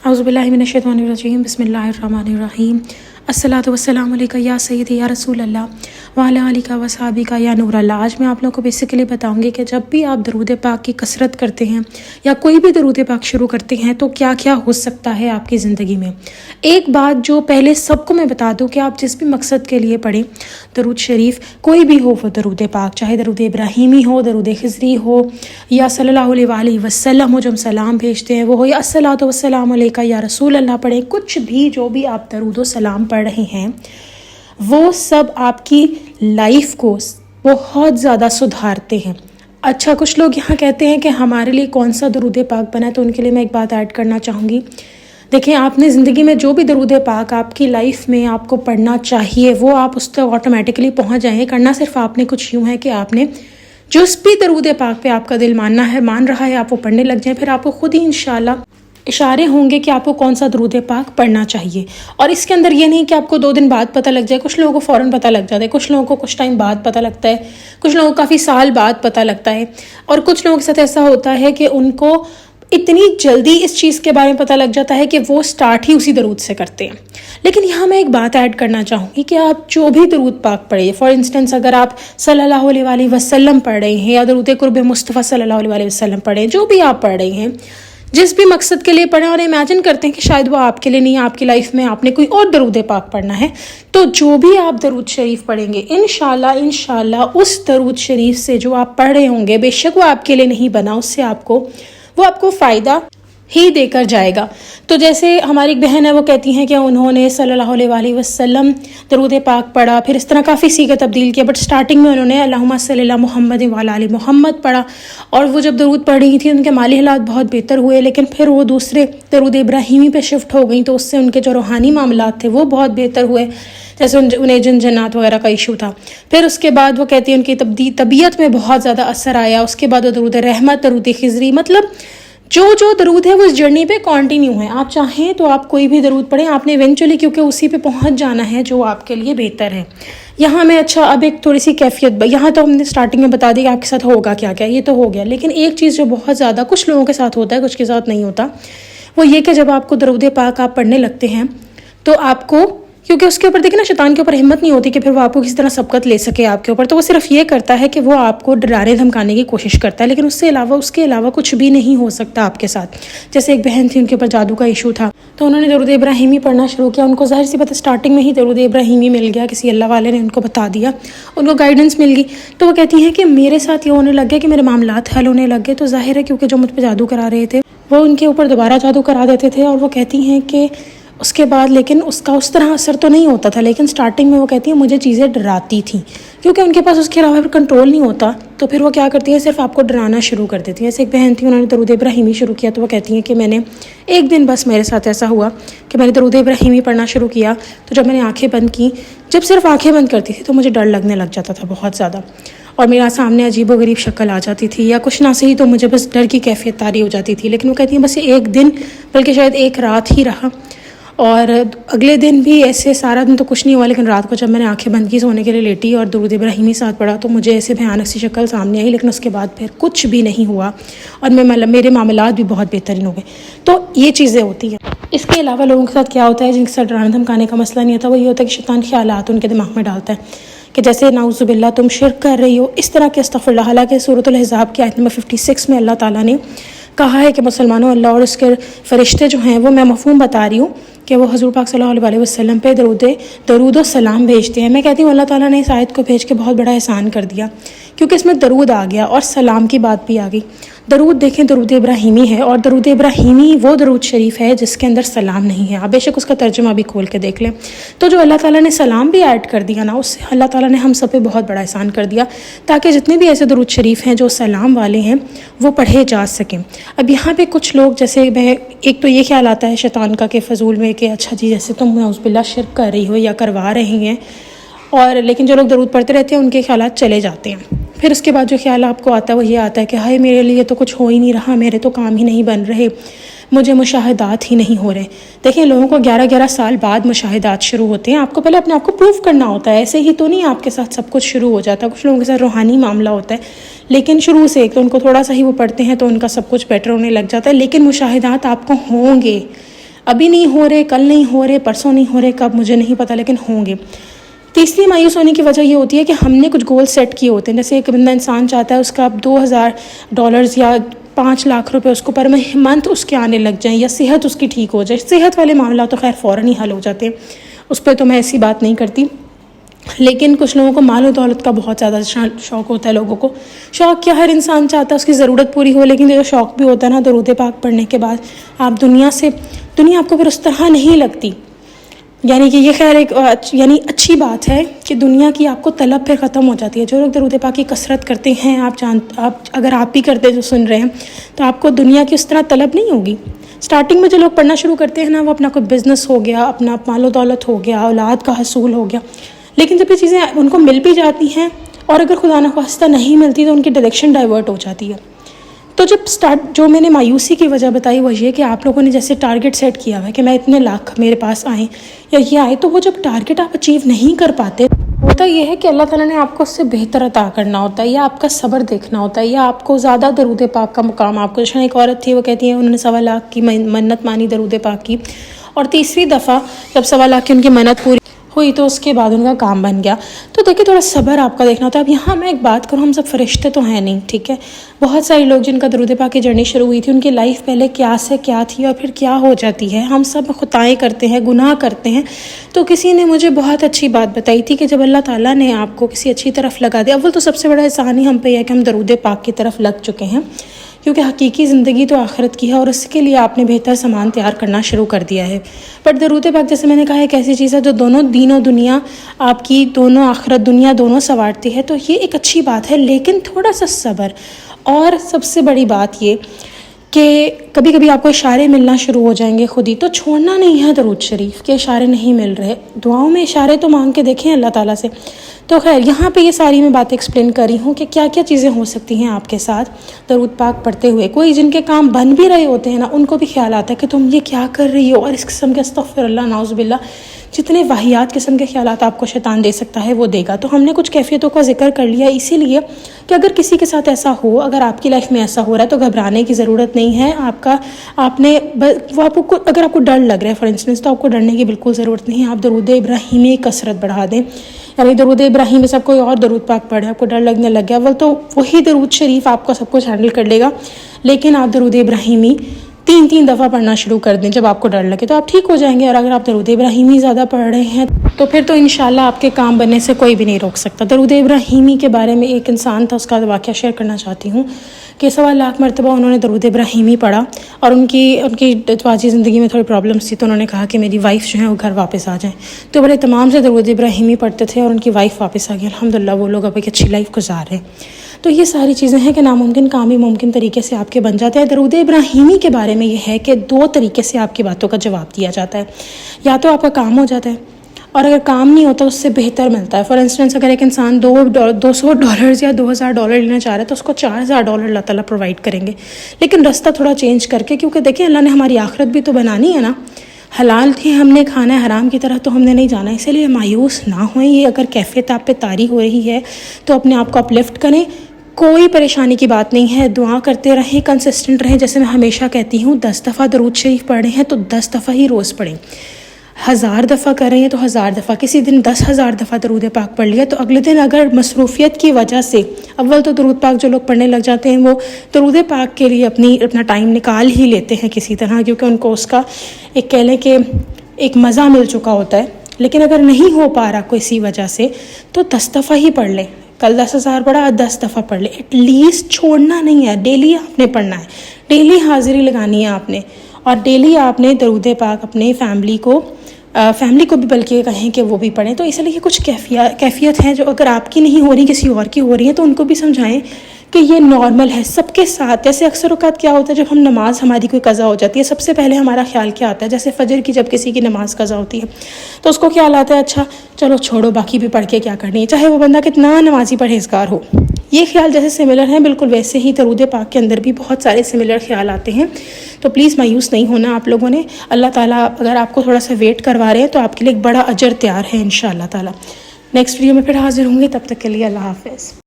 औज़ुबिल्लाहि मिनश्शैतानिर्रजीम बिस्मिल्लाहिर्रहमानिर्रहीम अस्सलातु वस्सलामु अलैका या सय्यदी या रसूल अल्लाह व अला आलिका व सहाबिका या नूर अल्लाह। आज मैं आप लोगों को बेसिकली बताऊंगी कि जब भी आप दरूद पाक की कसरत करते हैं या कोई भी दरूद पाक शुरू करते हैं तो क्या क्या हो सकता है आपकी ज़िंदगी में। एक बात जो पहले सबको मैं बता दूं कि आप जिस भी मकसद के लिए पढ़ें दरूद शरीफ, कोई भी हो वो दरूद पाक, चाहे दरूद इब्राहिमी हो, दरूद खिज़री हो या सल्लल्लाहु अलैहि वसल्लम हो जो हम सलाम भेजते हैं वो हो, या अस्सलातु वस्सलामु अलैका या रसूल अल्लाह पढ़ें, कुछ भी जो भी आप दरूद सलाम पढ़ रहे हैं वो सब आपकी लाइफ को बहुत ज़्यादा सुधारते हैं। अच्छा, कुछ लोग यहाँ कहते हैं कि हमारे लिए कौन सा दरूद पाक बना है, तो उनके लिए मैं एक बात ऐड करना चाहूँगी। देखिए, आपने ज़िंदगी में जो भी दरूद पाक आपकी लाइफ में आपको पढ़ना चाहिए वो आप उस तक ऑटोमेटिकली पहुँच जाएंगे। करना सिर्फ आपने कुछ यूँ है कि आपने जिस भी दरूद पाक पे आपका दिल मान रहा है आप वो पढ़ने लग जाएं, फिर आपको खुद ही इंशाल्लाह इशारे होंगे कि आपको कौन सा दरूद पाक पढ़ना चाहिए। और इसके अंदर ये नहीं कि आपको 2 दिन बाद पता लग जाए, कुछ लोगों को फ़ौरन पता लग जाता है, कुछ लोगों को कुछ टाइम बाद पता लगता है, कुछ लोगों को काफ़ी साल बाद पता लगता है, और कुछ लोगों के साथ ऐसा होता है कि उनको इतनी जल्दी इस चीज़ के बारे में पता लग जाता है कि वो स्टार्ट ही उसी दरूद से करते हैं। लेकिन यहाँ मैं एक बात ऐड करना चाहूँगी कि आप जो भी दरूद पाक पढ़े, फॉर इंस्टेंस अगर आप सल्लल्लाहु अलैहि वसल्लम पढ़ रहे हैं या दरूद कुर्ब मुस्तफ़ा सल्लल्लाहु अलैहि वसल्लम पढ़ें, जो भी आप पढ़ रहे हैं, जिस भी मकसद के लिए पढ़ें, और इमेजिन करते हैं कि शायद वो आपके लिए नहीं, आपकी लाइफ में आपने कोई और दरूद पाक पढ़ना है, तो जो भी आप दरूद शरीफ पढ़ेंगे इंशाल्लाह उस दरूद शरीफ से जो आप पढ़ रहे होंगे, बेशक वो आपके लिए नहीं बना, उससे वो आपको फ़ायदा ही देकर जाएगा। तो जैसे हमारी एक बहन है, वो कहती हैं कि उन्होंने सल्लल्लाहु अलैहि वसल्लम दरूद पाक पढ़ा, फिर इस तरह काफ़ी सीगा तब्दील किया, बट स्टार्टिंग में उन्होंने अल्लाहुम्मा सल्ली अला मुहम्मद व अला आलि मुहम्मद पढ़ा, और वो जब दरूद पढ़ रही थी उनके माली हालात बहुत बेहतर हुए, लेकिन फिर वो दूसरे दरूद इब्राहिमी पे शिफ्ट हो गई, तो उससे उनके जो रूहानी मामलात थे वो बहुत बेहतर हुए, जैसे उन्हें जन्नत वगैरह का इशू था। फिर उसके बाद वो कहती हैं उनकी तबीयत में बहुत ज़्यादा असर आया। उसके बाद वो दरूद रहमत, दरूद खिज़री, मतलब जो दरूद है वो इस जर्नी पे कंटिन्यू है। आप चाहें तो आप कोई भी दरूद पढ़ें, आपने इवेंचुअली क्योंकि उसी पे पहुंच जाना है जो आपके लिए बेहतर है। यहाँ मैं अब एक थोड़ी सी कैफियत, यहाँ तो हमने स्टार्टिंग में बता दिया कि आपके साथ होगा क्या क्या, ये तो हो गया। लेकिन एक चीज़ जो बहुत ज़्यादा कुछ लोगों के साथ होता है, कुछ के साथ नहीं होता, वो ये कि जब आपको दरूद पाक आप पढ़ने लगते हैं तो आपको, क्योंकि उसके ऊपर देखिए ना, शैतान के ऊपर हिम्मत नहीं होती कि फिर वो आपको किसी तरह सबकत ले सके आपके ऊपर, तो वो सिर्फ ये करता है कि वो आपको डराने धमकाने की कोशिश करता है, लेकिन उसके अलावा कुछ भी नहीं हो सकता आपके साथ। जैसे एक बहन थी, उनके ऊपर जादू का इशू था, तो उन्होंने दरूद इब्राहिमी पढ़ना शुरू किया। उनको ज़ाहिर सी बात है स्टार्टिंग में ही दरूद इब्राहिमी मिल गया, किसी अल्लाह वाले ने उनको बता दिया, उनको गाइडेंस मिल गई। तो वो कहती हैं कि मेरे साथ ये होने लग गया कि मेरे मामलात हल होने लग गए। तो ज़ाहिर है क्योंकि जो मुझ पर जादू करा रहे थे वो उनके ऊपर दोबारा जादू करा देते थे, और वो कहती हैं कि उसके बाद लेकिन उसका उस तरह असर तो नहीं होता था, लेकिन स्टार्टिंग में वो कहती है मुझे चीज़ें डराती थी, क्योंकि उनके पास उसके अलावा फिर कंट्रोल नहीं होता, तो फिर वो क्या करती है, सिर्फ आपको डराना शुरू कर देती है। ऐसे एक बहन थी, उन्होंने दरूद इब्राहिमी शुरू किया, तो वो कहती हैं कि मैंने एक दिन बस मेरे साथ ऐसा हुआ कि मैंने दरूद इब्राहिमी पढ़ना शुरू किया, तो जब मैंने आँखें बंद की, जब सिर्फ आँखें बंद करती थी तो मुझे डर लगने लग जाता था बहुत ज़्यादा, और मेरा सामने अजीब व गरीब शक्ल आ जाती थी, या कुछ ना सही तो मुझे बस डर की कैफियत तारी हो जाती थी। लेकिन वो कहती हैं बस एक दिन, बल्कि शायद एक रात ही रहा, और अगले दिन भी ऐसे सारा दिन तो कुछ नहीं हुआ, लेकिन रात को जब मैंने आंखें बंद की, सोने के लिए लेटी और दरूद इब्राहिमी साथ पढ़ा, तो मुझे ऐसे भयानक सी शक्ल सामने आई, लेकिन उसके बाद फिर कुछ भी नहीं हुआ, और मेरे मामलात भी बहुत बेहतरीन हो गए। तो ये चीज़ें होती हैं। इसके अलावा लोगों के साथ क्या होता है, जिनके साथ डराने धमकाने का मसला नहीं होता, वो ये होता है कि शैतान ख्यालात उनके दिमाग में डालता है कि जैसे नाउज़ुबिल्लाह तुम शिर्क कर रही हो, इस तरह के अस्तग़फ़िरुल्लाह। हालांकि सूरतुल अहज़ाब की आयत नंबर 56 में अल्लाह ताला ने कहा है कि मुसलमानों, अल्लाह और उसके फ़रिश्ते जो हैं वो, मैं मफ़हूम बता रही हूँ कि वो हज़ूर पाक सल्लल्लाहु अलैहि वसल्लम पे दरूद सलाम भेजते हैं। मैं कहती हूँ अल्लाह ताला ने इस आयत को भेज के बहुत बड़ा एहसान कर दिया, क्योंकि इसमें दरूद आ गया और सलाम की बात भी आ गई। दरूद देखें, दरूद इब्राहिमी है, और दरूद इब्राहिमी वो दरूद शरीफ है जिसके अंदर सलाम नहीं है। आप बेशक उसका तर्जुमा भी खोल के देख लें, तो जो अल्लाह ताला ने सलाम भी ऐड कर दिया ना, उससे अल्लाह ताला ने हम सब पे बहुत बड़ा एहसान कर दिया, ताकि जितने भी ऐसे दरूद शरीफ हैं जो सलाम वाले हैं वो पढ़े जा सकें। अब यहाँ पे कुछ लोग, जैसे एक तो ये ख्याल आता है शैतान का कि फ़जूल में कि अच्छा जी जैसे तुम नाउज़ुबिल्लाह शिर्क कर रही हो या करवा रही हैं, और लेकिन जो लोग दरूद पढ़ते रहते हैं उनके ख्यालात चले जाते हैं। फिर उसके बाद जो ख्याल आपको आता है वो ये आता है कि हाय मेरे लिए तो कुछ हो ही नहीं रहा, मेरे तो काम ही नहीं बन रहे, मुझे मुशाहिदात ही नहीं हो रहे। देखिए, लोगों को 11-11 साल बाद मुशाहिदात शुरू होते हैं। आपको पहले अपने आप को प्रूव करना होता है, ऐसे ही तो नहीं आपके साथ सब कुछ शुरू हो जाता है। कुछ लोगों के साथ रूहानी मामला होता है, लेकिन शुरू से एक तो उनको थोड़ा सा ही वो पढ़ते हैं तो उनका सब कुछ बेटर होने लग जाता है, लेकिन मुशाहिदात आपको होंगे। ابھی نہیں ہو رہے، کل نہیں ہو رہے، پرسوں نہیں ہو رہے، کب مجھے نہیں پتہ، لیکن ہوں گے۔ تیسری مایوس ہونے کی وجہ یہ ہوتی ہے کہ ہم نے کچھ گول سیٹ کیے ہوتے ہیں، جیسے ایک بندہ انسان چاہتا ہے اس کا اب $2000 یا 5 لاکھ روپے اس کو پر منتھ اس کے آنے لگ جائیں، یا صحت اس کی ٹھیک ہو جائے۔ صحت والے معاملات تو خیر فوراً ہی حل ہو جاتے ہیں، اس پہ تو میں ایسی بات نہیں کرتی، لیکن کچھ لوگوں کو مال و دولت کا بہت زیادہ شوق ہوتا ہے۔ لوگوں کو شوق کیا، ہر انسان چاہتا ہے اس کی ضرورت پوری ہو، لیکن جو شوق بھی ہوتا ہے نا، درود پاک پڑھنے کے بعد آپ دنیا آپ کو پھر اس طرح نہیں لگتی۔ یعنی کہ یہ خیر ایک اچھی بات ہے کہ دنیا کی آپ کو طلب پھر ختم ہو جاتی ہے۔ جو لوگ درود پاک کی کثرت کرتے ہیں، اگر آپ بھی کرتے جو سن رہے ہیں، تو آپ کو دنیا کی اس طرح طلب نہیں ہوگی۔ سٹارٹنگ میں جو لوگ پڑھنا شروع کرتے ہیں نا، وہ اپنا کوئی بزنس ہو گیا، اپنا مال و دولت ہو گیا، اولاد کا حصول ہو گیا، لیکن جب یہ چیزیں ان کو مل بھی جاتی ہیں اور اگر خدا نخواستہ نہیں ملتی تو ان کی ڈائریکشن ڈائیورٹ ہو جاتی ہے۔ تو جو میں نے مایوسی کی وجہ بتائی وہ یہ کہ آپ لوگوں نے جیسے ٹارگٹ سیٹ کیا ہوا ہے کہ میں اتنے لاکھ میرے پاس آئیں یا یہ آئے، تو وہ جب ٹارگٹ آپ اچیو نہیں کر پاتے، ہوتا یہ ہے کہ اللہ تعالیٰ نے آپ کو اس سے بہتر عطا کرنا ہوتا ہے، یا آپ کا صبر دیکھنا ہوتا ہے، یا آپ کو زیادہ درود پاک کا مقام آپ کو۔ جیسے ایک عورت تھی، وہ کہتی ہے انہوں نے 1.25 لاکھ کی منت مانی درود پاک کی، اور تیسری دفعہ جب 1.25 لاکھ کی ان کی منت پوری ہوئی تو اس کے بعد ان کا کام بن گیا۔ تو دیکھیں تھوڑا صبر آپ کا دیکھنا ہوتا ہے۔ اب یہاں میں ایک بات کروں، ہم سب فرشتے تو ہیں نہیں، ٹھیک ہے؟ بہت سارے لوگ جن کا درود پاک کی جرنی شروع ہوئی تھی، ان کی لائف پہلے کیا سے کیا تھی اور پھر کیا ہو جاتی ہے۔ ہم سب خطائیں کرتے ہیں، گناہ کرتے ہیں۔ تو کسی نے مجھے بہت اچھی بات بتائی تھی کہ جب اللہ تعالیٰ نے آپ کو کسی اچھی طرف لگا دیا، اول تو سب سے بڑا احسان ہی ہم پہ یہ ہے کہ ہم درود پاک کی طرف لگ چکے ہیں، کیونکہ حقیقی زندگی تو آخرت کی ہے اور اس کے لیے آپ نے بہتر سامان تیار کرنا شروع کر دیا ہے۔ پر درود پاک جیسے میں نے کہا ایک ایسی چیز ہے جو دونوں دین و دنیا، آپ کی دونوں آخرت دنیا دونوں سنوارتی ہے، تو یہ ایک اچھی بات ہے، لیکن تھوڑا سا صبر۔ اور سب سے بڑی بات یہ کہ کبھی کبھی آپ کو اشارے ملنا شروع ہو جائیں گے خود ہی، تو چھوڑنا نہیں ہے درود شریف کے اشارے نہیں مل رہے، دعاؤں میں اشارے تو مانگ کے دیکھیں اللہ تعالیٰ سے۔ تو خیر یہاں پہ یہ ساری میں باتیں ایکسپلین کر رہی ہوں کہ کیا کیا چیزیں ہو سکتی ہیں آپ کے ساتھ درود پاک پڑھتے ہوئے۔ کوئی جن کے کام بن بھی رہے ہوتے ہیں نا، ان کو بھی خیال آتا ہے کہ تم یہ کیا کر رہی ہو، اور اس قسم کے استغفر اللہ نعوذ باللہ جتنے واہیات قسم کے خیالات آپ کو شیطان دے سکتا ہے وہ دے گا۔ تو ہم نے کچھ کیفیتوں کا ذکر کر لیا اسی لیے کہ اگر کسی کے ساتھ ایسا ہو، اگر آپ کی لائف میں ایسا ہو رہا ہے تو گھبرانے کی ضرورت نہیں ہے۔ اگر آپ کو ڈر لگ رہا ہے فار انسٹنس، تو آپ کو ڈرنے کی بالکل ضرورت نہیں ہے۔ آپ درود ابراہیمی کثرت بڑھا دیں، یعنی درود ابراہیم میں سب کوئی اور درود پاک پڑھے، آپ کو ڈر لگنے لگ گیا، تو وہی درود شریف آپ کا سب کچھ ہینڈل کر لے گا، لیکن آپ درود ابراہیمی 3 دفعہ پڑھنا شروع کر دیں جب آپ کو ڈر لگے، تو آپ ٹھیک ہو جائیں گے۔ اور اگر آپ درود ابراہیمی زیادہ پڑھ رہے ہیں تو پھر تو انشاءاللہ آپ کے کام بننے سے کوئی بھی نہیں روک سکتا۔ درود ابراہیمی کے بارے میں ایک انسان تھا، اس کا واقعہ شیئر کرنا چاہتی ہوں کہ 1.25 لاکھ مرتبہ انہوں نے درود ابراہیمی پڑھا، اور ان کی ازواجی زندگی میں تھوڑی پرابلمس تھی، تو انہوں نے کہا کہ میری وائف جو ہے وہ گھر واپس آ جائیں، تو بڑے تمام سے درود ابراہیمی پڑھتے تھے اور ان کی وائف واپس آ گئی۔ الحمدللہ وہ لوگ اب ایک اچھی لائف گزار رہے ہیں۔ تو یہ ساری چیزیں ہیں کہ ناممکن کام بھی ممکن طریقے سے آپ کے بن جاتے ہیں۔ درود ابراہیمی کے بارے میں یہ ہے کہ 2 طریقے سے آپ کی باتوں کا جواب دیا جاتا ہے، یا تو آپ کا کام ہو جاتا ہے، اور اگر کام نہیں ہوتا اس سے بہتر ملتا ہے۔ فار انسٹنس اگر ایک انسان $200 یا $2000 لینا چاہ رہا ہے تو اس کو $4000 اللہ تعالیٰ پرووائڈ کریں گے، لیکن رستہ تھوڑا چینج کر کے، کیونکہ دیکھیں اللہ نے ہماری آخرت بھی تو بنانی ہے نا، حلال تھی ہم نے کھانا ہے، حرام کی طرح تو ہم نے نہیں جانا، اسی لیے مایوس نہ ہوئیں۔ یہ اگر کیفیت آپ پہ طاری ہو رہی ہے تو اپنے آپ کو اپلفٹ کریں، کوئی پریشانی کی بات نہیں ہے، دعا کرتے رہیں، کنسسٹنٹ رہیں۔ جیسے میں ہمیشہ کہتی ہوں 10 دفعہ درود شریف پڑھ رہے ہیں تو 10 دفعہ ہی روز پڑھیں، 1000 دفعہ کر رہے ہیں تو 1000 دفعہ، کسی دن 10,000 دفعہ درود پاک پڑھ لیا تو اگلے دن اگر مصروفیت کی وجہ سے، اول تو درود پاک جو لوگ پڑھنے لگ جاتے ہیں وہ درود پاک کے لیے اپنا ٹائم نکال ہی لیتے ہیں کسی طرح، کیونکہ ان کو اس کا ایک کہہ لیں کہ ایک مزہ مل چکا ہوتا ہے۔ لیکن اگر نہیں ہو پا رہا کسی وجہ سے تو 10 دفعہ ہی پڑھ لیں۔ کل 10,000 پڑھا، 10 دفعہ پڑھ لیں، ایٹ لیسٹ چھوڑنا نہیں ہے، ڈیلی آپ نے پڑھنا ہے، ڈیلی حاضری لگانی ہے آپ نے، اور ڈیلی آپ نے درود پاک اپنے فیملی کو بھی بلکہ کہیں کہ وہ بھی پڑھیں۔ تو اس لیے کچھ کیفیت ہیں جو اگر آپ کی نہیں ہو رہی کسی اور کی ہو رہی ہیں تو ان کو بھی سمجھائیں کہ یہ نارمل ہے سب کے ساتھ۔ جیسے اکثر اوقات کیا ہوتا ہے جب ہم نماز ہماری کوئی قضا ہو جاتی ہے، سب سے پہلے ہمارا خیال کیا آتا ہے، جیسے فجر کی جب کسی کی نماز قضا ہوتی ہے تو اس کو خیال آتا ہے اچھا چلو چھوڑو باقی بھی پڑھ کے کیا کرنی ہے، چاہے وہ بندہ کتنا نمازی پرہیزگار ہو۔ یہ خیال جیسے سملر ہیں، بالکل ویسے ہی درود پاک کے اندر بھی بہت سارے سملر خیال آتے ہیں۔ تو پلیز مایوس نہیں ہونا آپ لوگوں نے، اللہ تعالیٰ اگر آپ کو تھوڑا سا ویٹ کروا رہے ہیں تو آپ کے لیے ایک بڑا اجر تیار ہے انشاءاللہ تعالیٰ۔ نیکسٹ ویڈیو میں پھر حاضر ہوں گے، تب تک کے لیے اللہ حافظ۔